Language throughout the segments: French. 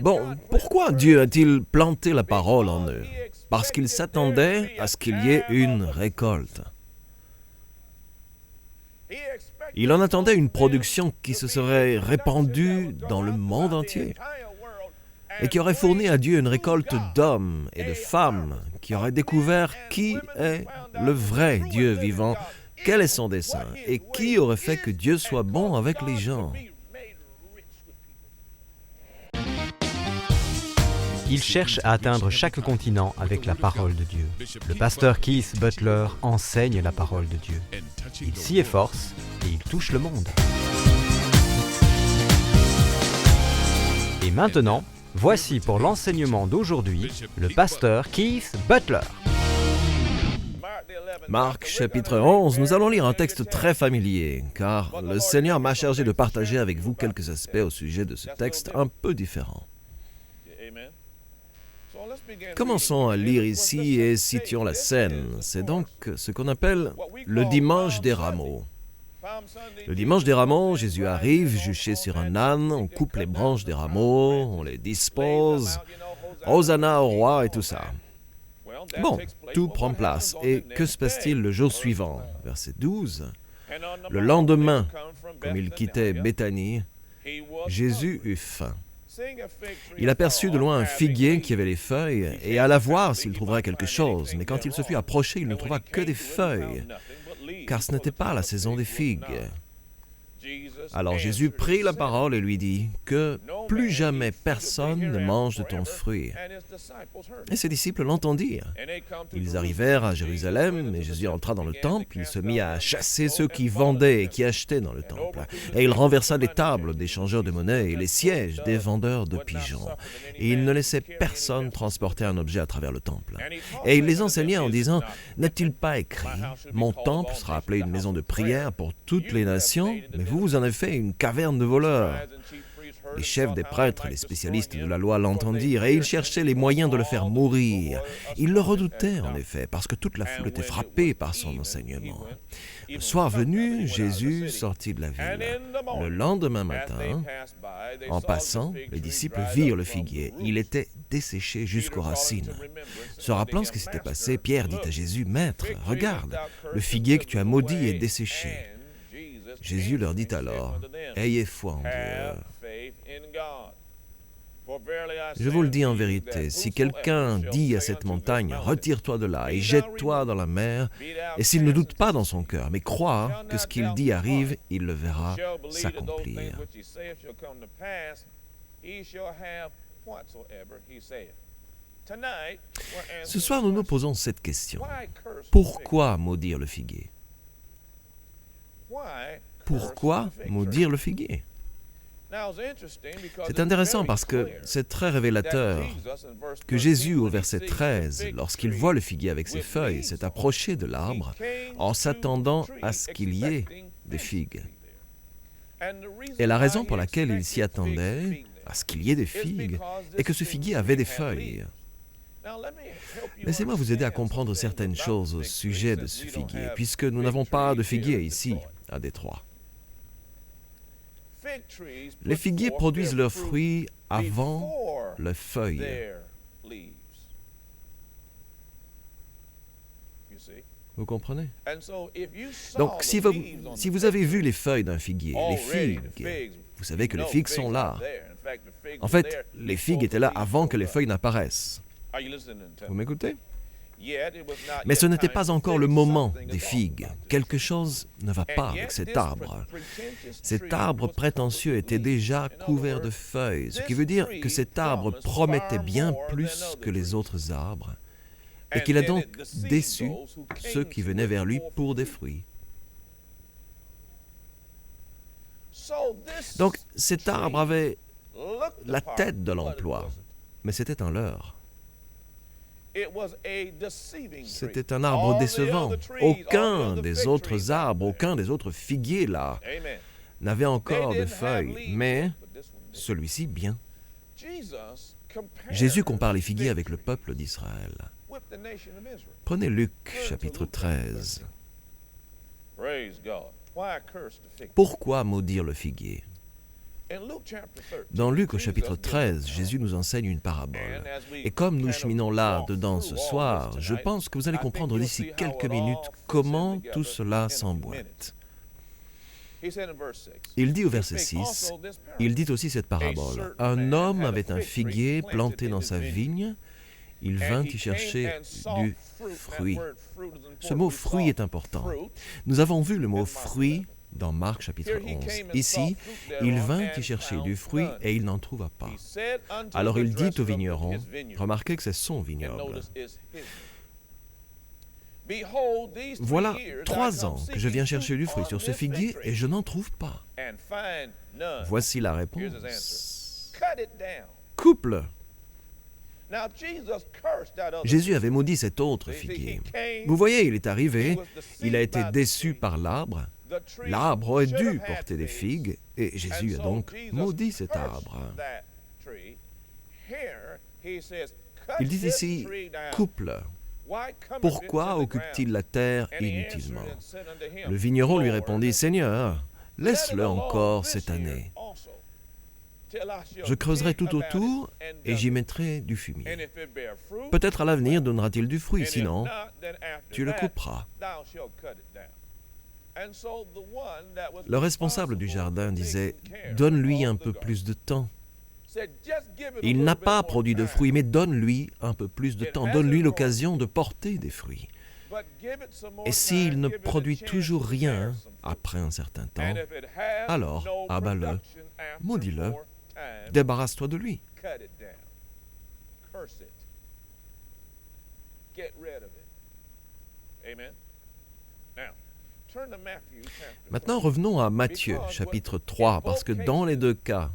Bon, pourquoi Dieu a-t-il planté la parole en eux? Parce qu'il s'attendait à ce qu'il y ait une récolte. Il en attendait une production qui se serait répandue dans le monde entier et qui aurait fourni à Dieu une récolte d'hommes et de femmes qui auraient découvert qui est le vrai Dieu vivant, quel est son dessein et qui aurait fait que Dieu soit bon avec les gens. Il cherche à atteindre chaque continent avec la parole de Dieu. Le pasteur Keith Butler enseigne la parole de Dieu. Il s'y efforce et il touche le monde. Et maintenant, voici pour l'enseignement d'aujourd'hui le pasteur Keith Butler. Marc chapitre 11, nous allons lire un texte très familier, car le Seigneur m'a chargé de partager avec vous quelques aspects au sujet de ce texte un peu différent. Commençons à lire ici et situons la scène. C'est donc ce qu'on appelle le dimanche des rameaux. Le dimanche des rameaux, Jésus arrive juché sur un âne, on coupe les branches des rameaux, on les dispose, Hosanna au roi et tout ça. Bon, tout prend place. Et que se passe-t-il le jour suivant? Verset 12. Le lendemain, comme il quittait Béthanie, Jésus eut faim. Il aperçut de loin un figuier qui avait les feuilles et alla voir s'il trouverait quelque chose. Mais quand il se fut approché, il ne trouva que des feuilles, car ce n'était pas la saison des figues. Alors Jésus prit la parole et lui dit que plus jamais personne ne mange de ton fruit. Et ses disciples l'entendirent. Ils arrivèrent à Jérusalem et Jésus entra dans le temple. Il se mit à chasser ceux qui vendaient et qui achetaient dans le temple. Et il renversa les tables des changeurs de monnaie et les sièges des vendeurs de pigeons. Et il ne laissait personne transporter un objet à travers le temple. Et il les enseignait en disant, « N'est-il pas écrit, mon temple sera appelé une maison de prière pour toutes les nations, mais vous en avez fait une caverne de voleurs. » Les chefs des prêtres et les spécialistes de la loi l'entendirent et ils cherchaient les moyens de le faire mourir. Ils le redoutaient en effet parce que toute la foule était frappée par son enseignement. Le soir venu, Jésus sortit de la ville. Le lendemain matin, en passant, les disciples virent le figuier. Il était desséché jusqu'aux racines. Se rappelant ce qui s'était passé, Pierre dit à Jésus, « Maître, regarde, le figuier que tu as maudit est desséché. » Jésus leur dit alors, « Ayez foi en Dieu. Je vous le dis en vérité, si quelqu'un dit à cette montagne, « Retire-toi de là et jette-toi dans la mer », et s'il ne doute pas dans son cœur, mais croit que ce qu'il dit arrive, il le verra s'accomplir. » Ce soir, nous nous posons cette question. Pourquoi maudire le figuier? Pourquoi maudire le figuier? C'est intéressant parce que c'est très révélateur que Jésus, au verset 13, lorsqu'il voit le figuier avec ses feuilles, s'est approché de l'arbre en s'attendant à ce qu'il y ait des figues. Et la raison pour laquelle il s'y attendait, à ce qu'il y ait des figues, est que ce figuier avait des feuilles. Laissez-moi vous aider à comprendre certaines choses au sujet de ce figuier, puisque nous n'avons pas de figuier ici, à Détroit. Les figuiers produisent leurs fruits avant les feuilles. Vous comprenez? Donc, si vous avez vu les feuilles d'un figuier, les figues, vous savez que les figues sont là. En fait, les figues étaient là avant que les feuilles n'apparaissent. Vous m'écoutez? Mais ce n'était pas encore le moment des figues. Quelque chose ne va pas avec cet arbre. Cet arbre prétentieux était déjà couvert de feuilles, ce qui veut dire que cet arbre promettait bien plus que les autres arbres et qu'il a donc déçu ceux qui venaient vers lui pour des fruits. Donc cet arbre avait la tête de l'emploi, mais c'était un leurre. C'était un arbre décevant. Aucun des autres arbres, aucun des autres figuiers là n'avait encore de feuilles, mais celui-ci bien. Jésus compare les figuiers avec le peuple d'Israël. Prenez Luc chapitre 13. Pourquoi maudire le figuier? Dans Luc au chapitre 13, Jésus nous enseigne une parabole. Et comme nous cheminons là-dedans ce soir, je pense que vous allez comprendre d'ici quelques minutes comment tout cela s'emboîte. Il dit au verset 6, il dit aussi cette parabole. Un homme avait un figuier planté dans sa vigne. Il vint y chercher du fruit. Ce mot « fruit » est important. Nous avons vu le mot « fruit » dans Marc chapitre 11. Ici, il vint y chercher du fruit et il n'en trouva pas. Alors il dit au vigneron, remarquez que c'est son vignoble. Voilà 3 ans que je viens chercher du fruit sur ce figuier et je n'en trouve pas. Voici la réponse. Coupe-le. Jésus avait maudit cet autre figuier. Vous voyez, il est arrivé, il a été déçu par l'arbre. L'arbre aurait dû porter des figues et Jésus a donc maudit cet arbre. Il dit ici, coupe-le. Pourquoi occupe-t-il la terre inutilement? Le vigneron lui répondit, Seigneur, laisse-le encore cette année. Je creuserai tout autour et j'y mettrai du fumier. Peut-être à l'avenir donnera-t-il du fruit, sinon tu le couperas. Le responsable du jardin disait, donne-lui un peu plus de temps. Il n'a pas produit de fruits, mais donne-lui un peu plus de temps. Donne-lui l'occasion de porter des fruits. Et s'il ne produit toujours rien après un certain temps, alors abat-le, maudis-le, débarrasse-toi de lui. Maintenant, revenons à Matthieu, chapitre 3, parce que dans les 2 cas,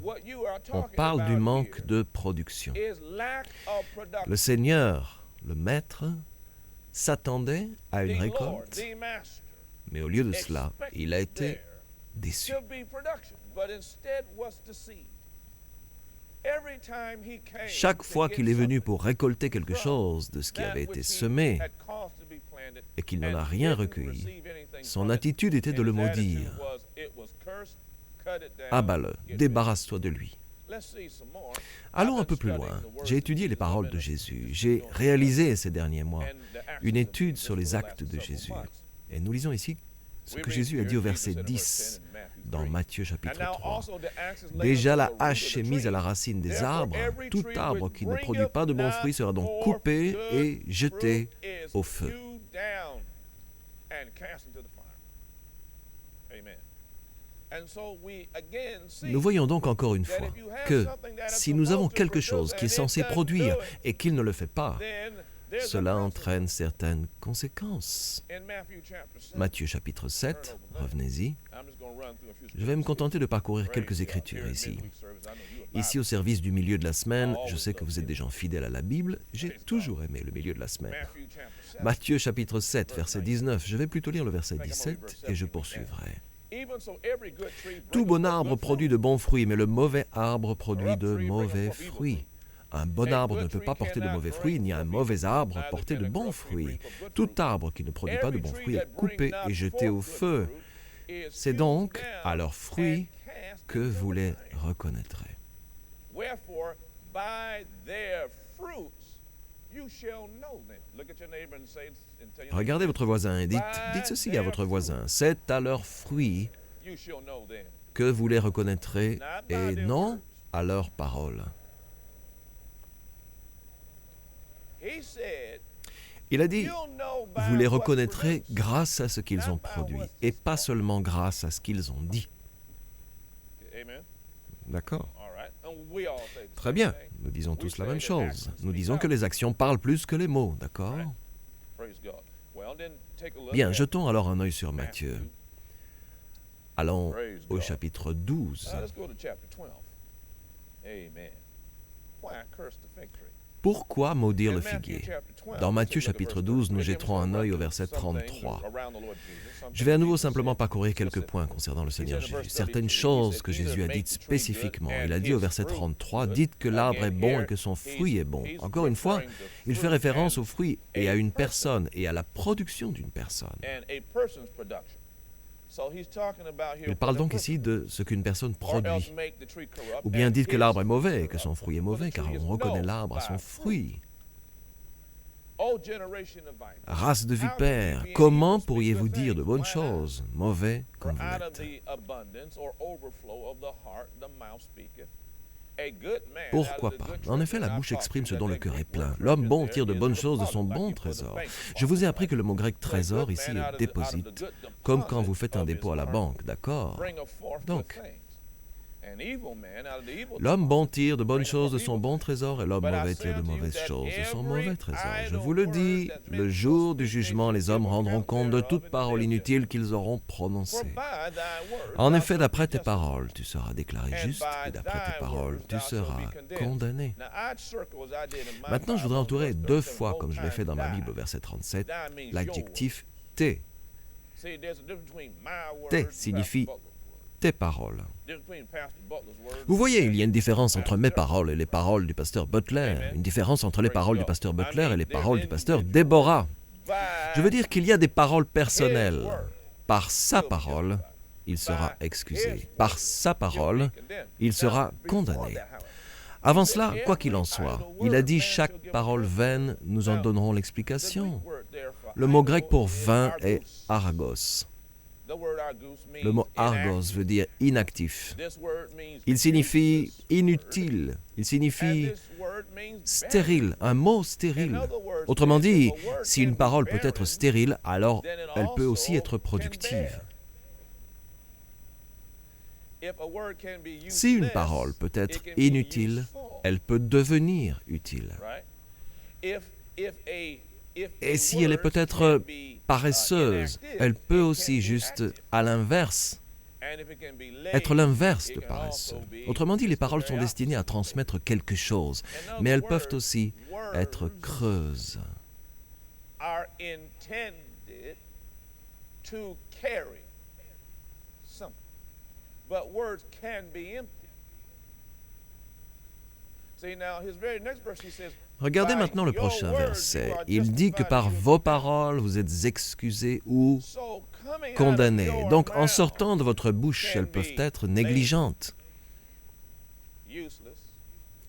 on parle du manque de production. Le Seigneur, le Maître, s'attendait à une récolte, mais au lieu de cela, il a été déçu. Chaque fois qu'il est venu pour récolter quelque chose de ce qui avait été semé et qu'il n'en a rien recueilli, son attitude était de le maudire. Abat-le, débarrasse-toi de lui. Allons un peu plus loin. J'ai étudié les paroles de Jésus. J'ai réalisé ces derniers mois une étude sur les actes de Jésus. Et nous lisons ici ce que Jésus a dit au verset 10 dans Matthieu chapitre 3. Déjà la hache est mise à la racine des arbres. Tout arbre qui ne produit pas de bons fruits sera donc coupé et jeté au feu. Nous voyons donc encore une fois que si nous avons quelque chose qui est censé produire et qu'il ne le fait pas, cela entraîne certaines conséquences. Matthieu chapitre 7, revenez-y. Je vais me contenter de parcourir quelques écritures ici. Ici, au service du milieu de la semaine, je sais que vous êtes des gens fidèles à la Bible, j'ai toujours aimé le milieu de la semaine. Matthieu chapitre 7, verset 19, je vais plutôt lire le verset 17 et je poursuivrai. Tout bon arbre produit de bons fruits, mais le mauvais arbre produit de mauvais fruits. Un bon arbre ne peut pas porter de mauvais fruits, ni un mauvais arbre porter de bons fruits. Tout arbre qui ne produit pas de bons fruits est coupé et jeté au feu. C'est donc à leurs fruits que vous les reconnaîtrez. Regardez votre voisin et dites ceci à votre voisin. C'est à leurs fruits que vous les reconnaîtrez et non à leurs paroles. Il a dit, vous les reconnaîtrez grâce à ce qu'ils ont produit et pas seulement grâce à ce qu'ils ont dit. D'accord? Très bien, nous disons tous la même chose. Nous disons que les actions parlent plus que les mots, d'accord? Bien, jetons alors un œil sur Matthieu. Allons au chapitre 12. Pourquoi maudire le figuier? Dans Matthieu chapitre 12, nous jetterons un œil au verset 33. Je vais à nouveau simplement parcourir quelques points concernant le Seigneur Jésus. Certaines choses que Jésus a dites spécifiquement. Il a dit au verset 33, « Dites que l'arbre est bon et que son fruit est bon. » Encore une fois, il fait référence au fruit et à une personne et à la production d'une personne. Il parle donc ici de ce qu'une personne produit. Ou bien dites que l'arbre est mauvais et que son fruit est mauvais, car on reconnaît l'arbre à son fruit. Race de vipères, comment pourriez-vous dire de bonnes choses, mauvais comme vous l'êtes? Pourquoi pas? En effet, la bouche exprime ce dont le cœur est plein. L'homme bon tire de bonnes choses de son bon trésor. Je vous ai appris que le mot grec trésor ici est déposite, comme quand vous faites un dépôt à la banque, d'accord? Donc, l'homme bon tire de bonnes choses de son bon trésor et l'homme mauvais tire de mauvaises choses de son mauvais trésor. Je vous le dis, le jour du jugement, les hommes rendront compte de toute parole inutile qu'ils auront prononcée. En effet, d'après tes paroles, tu seras déclaré juste et d'après tes paroles, tu seras condamné. Maintenant, je voudrais entourer 2 fois, comme je l'ai fait dans ma Bible au verset 37, l'adjectif « tes ». « Tes » signifie tes paroles. Vous voyez, il y a une différence entre mes paroles et les paroles du pasteur Butler, une différence entre les paroles du pasteur Butler et les paroles du pasteur Deborah. Je veux dire qu'il y a des paroles personnelles. Par sa parole, il sera excusé. Par sa parole, il sera condamné. Avant cela, quoi qu'il en soit, il a dit chaque parole vaine, nous en donnerons l'explication. Le mot grec pour vain est argos. Le mot argos veut dire inactif. Il signifie inutile. Il signifie stérile, un mot stérile. Autrement dit, si une parole peut être stérile, alors elle peut aussi être productive. Si une parole peut être inutile, elle peut devenir utile. Et si elle est peut-être paresseuse, elle peut aussi juste, à l'inverse, être l'inverse de paresseux. Autrement dit, les paroles sont destinées à transmettre quelque chose, mais elles peuvent aussi être creuses. Regardez maintenant le prochain verset. Il dit que par vos paroles, vous êtes excusés ou condamnés. Donc, en sortant de votre bouche, elles peuvent être négligentes,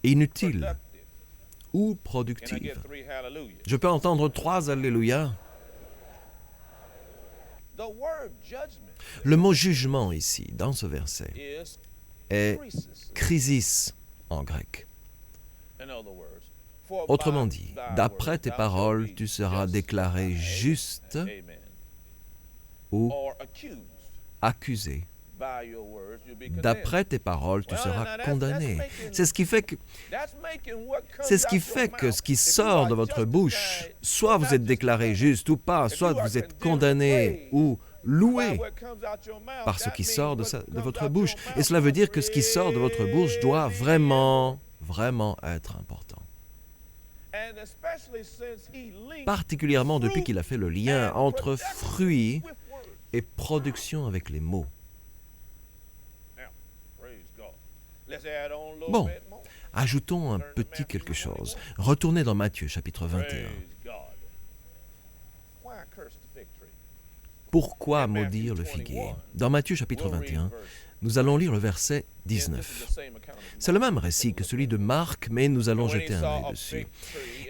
inutiles ou productives. Je peux entendre 3 alléluia. Le mot jugement ici, dans ce verset, est krisis en grec. Autrement dit, d'après tes paroles, tu seras déclaré juste ou accusé. D'après tes paroles, tu seras condamné. C'est ce qui fait que ce qui sort de votre bouche, soit vous êtes déclaré juste ou pas, soit vous êtes condamné ou loué par ce qui sort de votre bouche. Et cela veut dire que ce qui sort de votre bouche doit vraiment être important. Particulièrement depuis qu'il a fait le lien entre fruit et production avec les mots. Bon, ajoutons un petit quelque chose. Retournez dans Matthieu chapitre 21. Pourquoi maudire le figuier? Dans Matthieu chapitre 21, nous allons lire le verset 19. C'est le même récit que celui de Marc, mais nous allons jeter un œil dessus.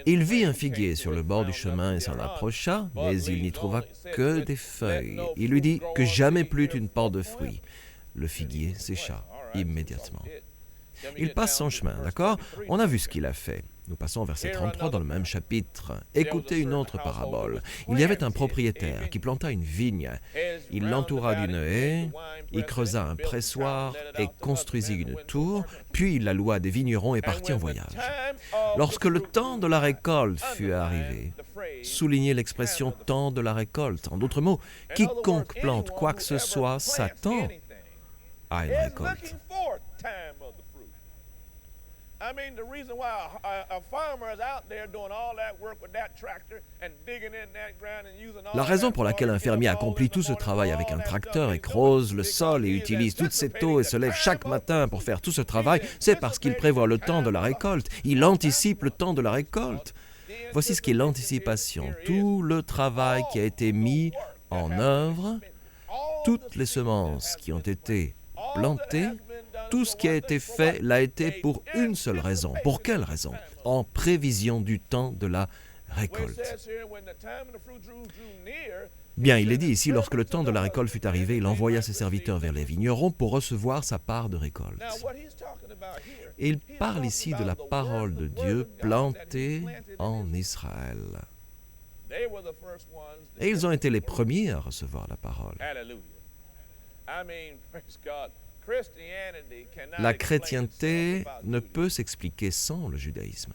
Il vit un figuier sur le bord du chemin et s'en approcha, mais il n'y trouva que des feuilles. Il lui dit que jamais plus tu ne portes de fruits. Le figuier sécha immédiatement. Il passe son chemin, d'accord? On a vu ce qu'il a fait. Nous passons au verset 33 dans le même chapitre. Écoutez une autre parabole. Il y avait un propriétaire qui planta une vigne. Il l'entoura d'une haie, il creusa un pressoir et construisit une tour, puis il la loua à des vignerons et partit en voyage. Lorsque le temps de la récolte fut arrivé, soulignez l'expression « temps de la récolte ». En d'autres mots, quiconque plante quoi que ce soit s'attend à une récolte. The reason why a farmer is out there doing all that work with that tractor and digging in that ground and using all. La raison pour laquelle un fermier accomplit tout ce travail avec un tracteur et creuse le sol et utilise toute cette eau et se lève chaque matin pour faire tout ce travail, c'est parce qu'il prévoit le temps de la récolte. Il anticipe le temps de la récolte. Voici ce qu'est l'anticipation. Tout le travail qui a été mis en œuvre toutes les semences qui ont été plantées, tout ce qui a été fait l'a été pour une seule raison. Pour quelle raison? En prévision du temps de la récolte. Bien, il est dit ici, lorsque le temps de la récolte fut arrivé, il envoya ses serviteurs vers les vignerons pour recevoir sa part de récolte. Et il parle ici de la parole de Dieu plantée en Israël. Et ils ont été les premiers à recevoir la parole. La chrétienté ne peut s'expliquer sans le judaïsme.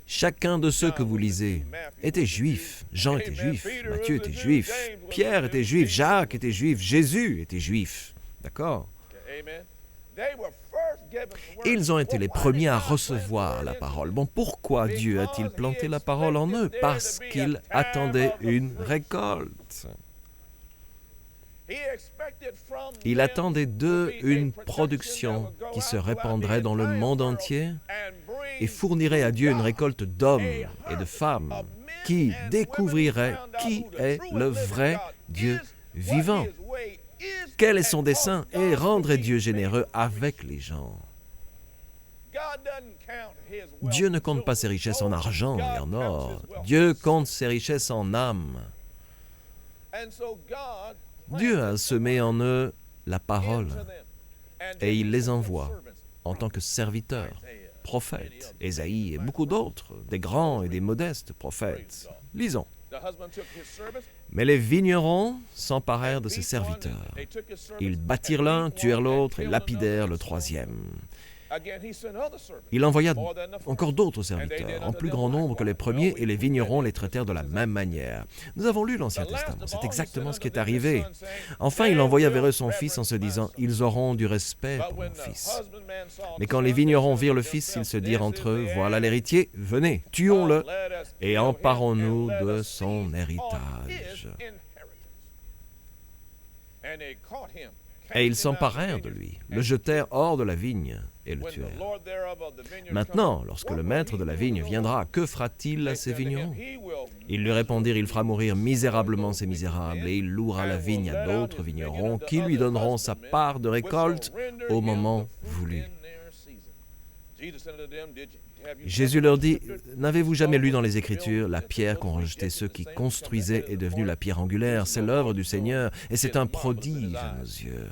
Chacun de ceux que vous lisez était juif. Jean était juif, Matthieu était juif, Pierre était juif, Jacques était juif, Jésus était juif. D'accord? Ils ont été les premiers à recevoir la parole. Bon, pourquoi Dieu a-t-il planté la parole en eux? Parce qu'il attendait une récolte. Il attendait d'eux une production qui se répandrait dans le monde entier et fournirait à Dieu une récolte d'hommes et de femmes qui découvriraient qui est le vrai Dieu vivant. Quel est son dessein? Et rendre Dieu généreux avec les gens. Dieu ne compte pas ses richesses en argent et en or. Dieu compte ses richesses en âme. Dieu a semé en eux la parole et il les envoie en tant que serviteurs, prophètes, Ésaïe et beaucoup d'autres, des grands et des modestes prophètes. Lisons. Mais les vignerons s'emparèrent de ses serviteurs. Ils battirent l'un, tuèrent l'autre et lapidèrent le troisième. Il envoya encore d'autres serviteurs, en plus grand nombre que les premiers, et les vignerons les traitèrent de la même manière. Nous avons lu l'Ancien Testament, c'est exactement ce qui est arrivé. Enfin, il envoya vers eux son fils en se disant, « Ils auront du respect pour mon fils. » Mais quand les vignerons virent le fils, ils se dirent entre eux, « Voilà l'héritier, venez, tuons-le, et emparons-nous de son héritage. » Et ils s'emparèrent de lui, le jetèrent hors de la vigne et le tuèrent. Maintenant, lorsque le maître de la vigne viendra, que fera-t-il à ces vignerons? Ils lui répondirent, il fera mourir misérablement ces misérables, et il louera la vigne à d'autres vignerons qui lui donneront sa part de récolte au moment voulu. Jésus leur dit, « N'avez-vous jamais lu dans les Écritures, la pierre qu'ont rejetée ceux qui construisaient est devenue la pierre angulaire, c'est l'œuvre du Seigneur, et c'est un prodige à nos yeux.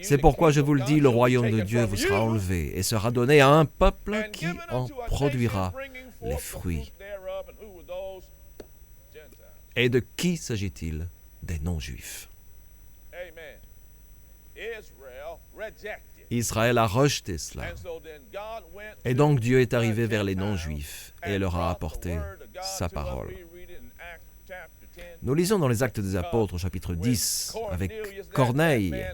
C'est pourquoi je vous le dis, le royaume de Dieu vous sera enlevé et sera donné à un peuple qui en produira les fruits. » Et de qui s'agit-il? Des non-juifs. Israël a rejeté cela. Et donc Dieu est arrivé vers les non-juifs et leur a apporté sa parole. Nous lisons dans les Actes des Apôtres au chapitre 10 avec Corneille,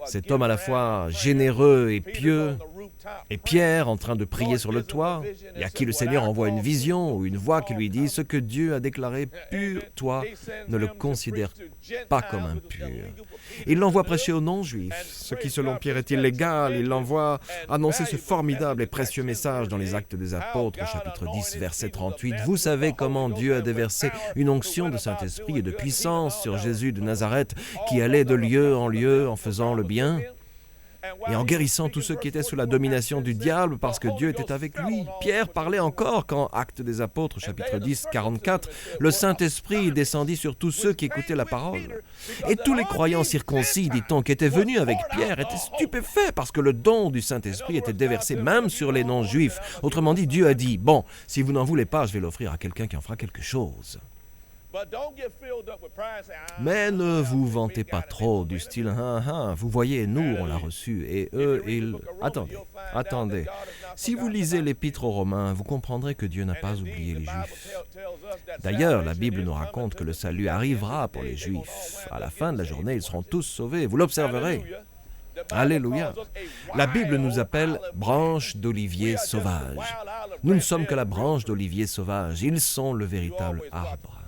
cet homme à la fois généreux et pieux, et Pierre en train de prier sur le toit, et à qui le Seigneur envoie une vision ou une voix qui lui dit « Ce que Dieu a déclaré pur, toi, ne le considère pas comme impur. » Il l'envoie prêcher aux non-juifs, ce qui selon Pierre est illégal. Il l'envoie annoncer ce formidable et précieux message dans les Actes des Apôtres au chapitre 10, verset 38. « Vous savez comment Dieu a déversé une onction de Saint-Esprit et de puissance sur Jésus de Nazareth, qui allait de lieu en lieu en faisant le bien et en guérissant tous ceux qui étaient sous la domination du diable parce que Dieu était avec lui. » Pierre parlait encore quand, Actes des Apôtres, chapitre 10, 44, le Saint-Esprit descendit sur tous ceux qui écoutaient la parole. Et tous les croyants circoncis, dit-on, qui étaient venus avec Pierre, étaient stupéfaits parce que le don du Saint-Esprit était déversé même sur les non-juifs. Autrement dit, Dieu a dit, « Bon, si vous n'en voulez pas, je vais l'offrir à quelqu'un qui en fera quelque chose. » Mais ne vous vantez pas trop du style « Vous voyez, nous, on l'a reçu, et eux, ils... » Attendez. Si vous lisez l'Épître aux Romains, vous comprendrez que Dieu n'a pas oublié les Juifs. D'ailleurs, la Bible nous raconte que le salut arrivera pour les Juifs. À la fin de la journée, ils seront tous sauvés. Vous l'observerez. Alléluia. La Bible nous appelle branche d'olivier sauvage. Nous ne sommes que la branche d'olivier sauvage. Ils sont le véritable arbre.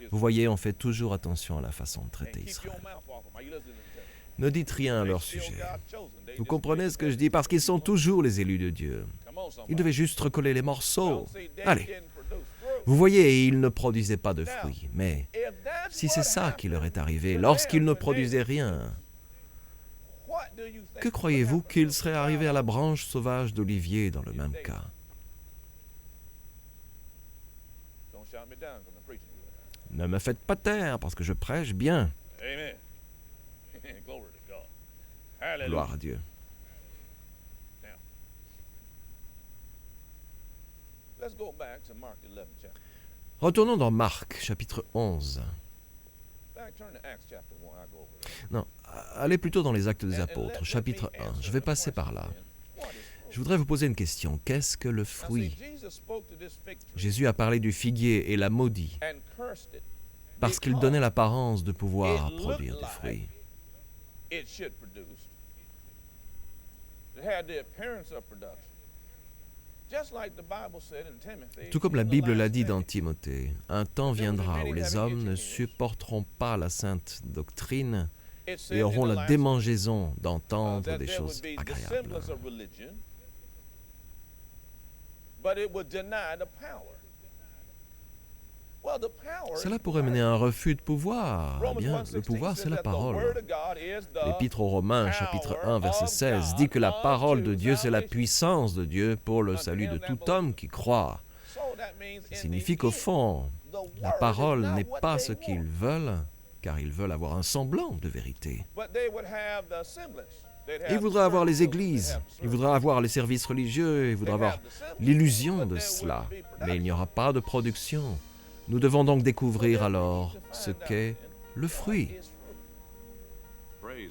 Vous voyez, on fait toujours attention à la façon de traiter Israël. Ne dites rien à leur sujet. Vous comprenez ce que je dis? Parce qu'ils sont toujours les élus de Dieu. Ils devaient juste recoller les morceaux. Allez, Vous voyez, ils ne produisaient pas de fruits. Mais si c'est ça qui leur est arrivé, lorsqu'ils ne produisaient rien, que croyez-vous qu'il serait arrivé à la branche sauvage d'olivier dans le même cas? Ne me faites pas taire parce que je prêche bien. Gloire à Dieu. Retournons dans Marc, chapitre 11. Non, allez plutôt dans les Actes des Apôtres, chapitre 1. Je vais passer par là. Je voudrais vous poser une question. Qu'est-ce que le fruit? Jésus a parlé du figuier et l'a maudit parce qu'il donnait l'apparence de pouvoir produire des fruits. Tout comme la Bible l'a dit dans Timothée, un temps viendra où les hommes ne supporteront pas la sainte doctrine et auront la démangeaison d'entendre des choses agréables. Cela pourrait mener à un refus de pouvoir. Eh bien, le pouvoir, c'est la parole. L'Épître aux Romains, chapitre 1, verset 16, dit que la parole de Dieu, c'est la puissance de Dieu pour le salut de tout homme qui croit. Ça signifie qu'au fond, la parole n'est pas ce qu'ils veulent, car ils veulent avoir un semblant de vérité. Ils voudraient avoir les églises, ils voudraient avoir les services religieux, ils voudraient avoir l'illusion de cela, mais il n'y aura pas de production. Nous devons donc découvrir alors ce qu'est le fruit.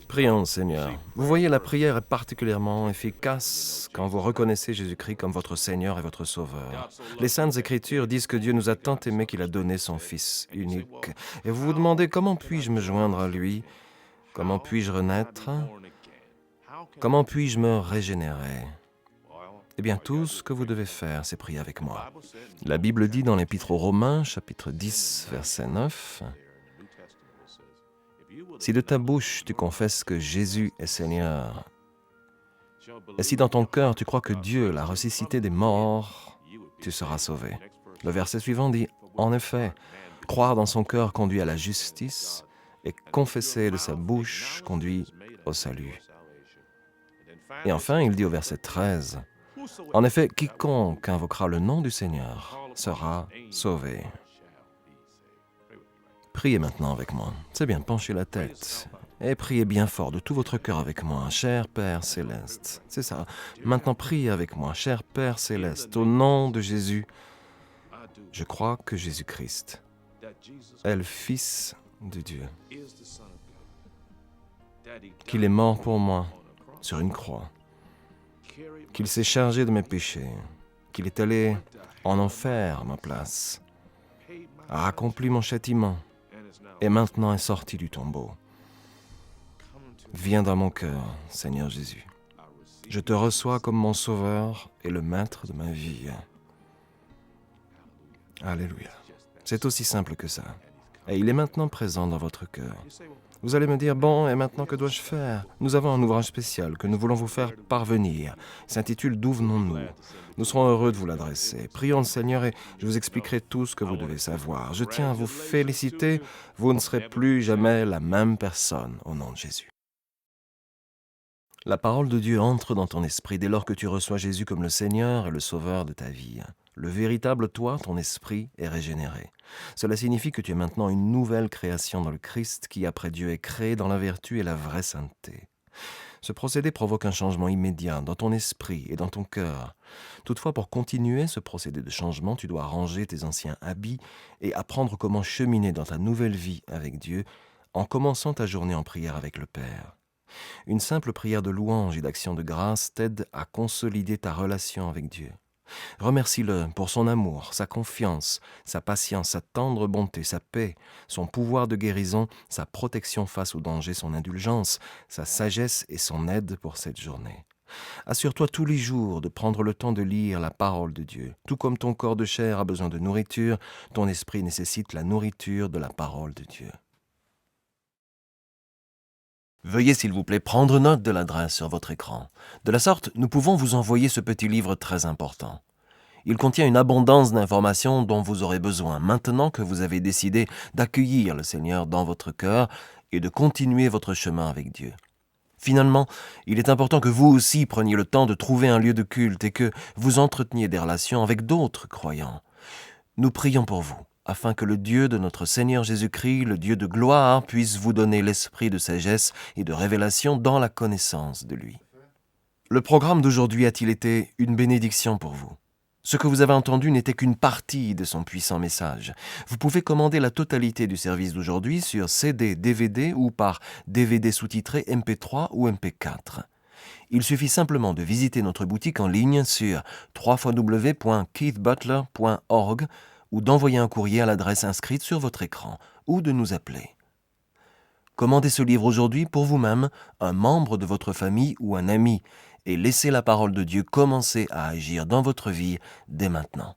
Prions, Seigneur. Vous voyez, la prière est particulièrement efficace quand vous reconnaissez Jésus-Christ comme votre Seigneur et votre Sauveur. Les Saintes Écritures disent que Dieu nous a tant aimés qu'il a donné son Fils unique. Et vous vous demandez comment puis-je me joindre à lui? Comment puis-je renaître? Comment puis-je me régénérer? Eh bien, tout ce que vous devez faire, c'est prier avec moi. La Bible dit dans l'Épître aux Romains, chapitre 10, verset 9, « Si de ta bouche tu confesses que Jésus est Seigneur, et si dans ton cœur tu crois que Dieu l'a ressuscité des morts, tu seras sauvé. » Le verset suivant dit, « En effet, croire dans son cœur conduit à la justice, et confesser de sa bouche conduit au salut. » Et enfin, il dit au verset 13, « En effet, quiconque invoquera le nom du Seigneur sera sauvé. » Priez maintenant avec moi. C'est bien, penchez la tête. Et priez bien fort de tout votre cœur avec moi, cher Père Céleste. C'est ça. Maintenant, priez avec moi, cher Père Céleste. Au nom de Jésus, je crois que Jésus-Christ est le Fils de Dieu. Qu'il est mort pour moi sur une croix. Qu'il s'est chargé de mes péchés. Qu'il est allé en enfer à ma place. A accompli mon châtiment. Et maintenant est sorti du tombeau. Viens dans mon cœur, Seigneur Jésus. Je te reçois comme mon sauveur et le maître de ma vie. Alléluia. C'est aussi simple que ça. Et il est maintenant présent dans votre cœur. Vous allez me dire, bon, et maintenant que dois-je faire? Nous avons un ouvrage spécial que nous voulons vous faire parvenir. Il s'intitule « D'où venons-nous » Nous serons heureux de vous l'adresser. Prions le Seigneur et je vous expliquerai tout ce que vous devez savoir. Je tiens à vous féliciter, vous ne serez plus jamais la même personne au nom de Jésus. La parole de Dieu entre dans ton esprit dès lors que tu reçois Jésus comme le Seigneur et le Sauveur de ta vie. Le véritable toi, ton esprit, est régénéré. Cela signifie que tu es maintenant une nouvelle création dans le Christ qui, après Dieu, est créé dans la vertu et la vraie sainteté. Ce procédé provoque un changement immédiat dans ton esprit et dans ton cœur. Toutefois, pour continuer ce procédé de changement, tu dois ranger tes anciens habits et apprendre comment cheminer dans ta nouvelle vie avec Dieu en commençant ta journée en prière avec le Père. Une simple prière de louange et d'action de grâce t'aide à consolider ta relation avec Dieu. Remercie-le pour son amour, sa confiance, sa patience, sa tendre bonté, sa paix, son pouvoir de guérison, sa protection face au danger, son indulgence, sa sagesse et son aide pour cette journée. Assure-toi tous les jours de prendre le temps de lire la parole de Dieu. Tout comme ton corps de chair a besoin de nourriture, ton esprit nécessite la nourriture de la parole de Dieu. Veuillez s'il vous plaît prendre note de l'adresse sur votre écran. De la sorte, nous pouvons vous envoyer ce petit livre très important. Il contient une abondance d'informations dont vous aurez besoin maintenant que vous avez décidé d'accueillir le Seigneur dans votre cœur et de continuer votre chemin avec Dieu. Finalement, il est important que vous aussi preniez le temps de trouver un lieu de culte et que vous entreteniez des relations avec d'autres croyants. Nous prions pour vous, afin que le Dieu de notre Seigneur Jésus-Christ, le Dieu de gloire, puisse vous donner l'esprit de sagesse et de révélation dans la connaissance de lui. Le programme d'aujourd'hui a-t-il été une bénédiction pour vous? Ce que vous avez entendu n'était qu'une partie de son puissant message. Vous pouvez commander la totalité du service d'aujourd'hui sur CD, DVD ou par DVD sous-titré MP3 ou MP4. Il suffit simplement de visiter notre boutique en ligne sur www.keithbutler.org ou d'envoyer un courrier à l'adresse inscrite sur votre écran ou de nous appeler. Commandez ce livre aujourd'hui pour vous-même, un membre de votre famille ou un ami et laissez la parole de Dieu commencer à agir dans votre vie dès maintenant.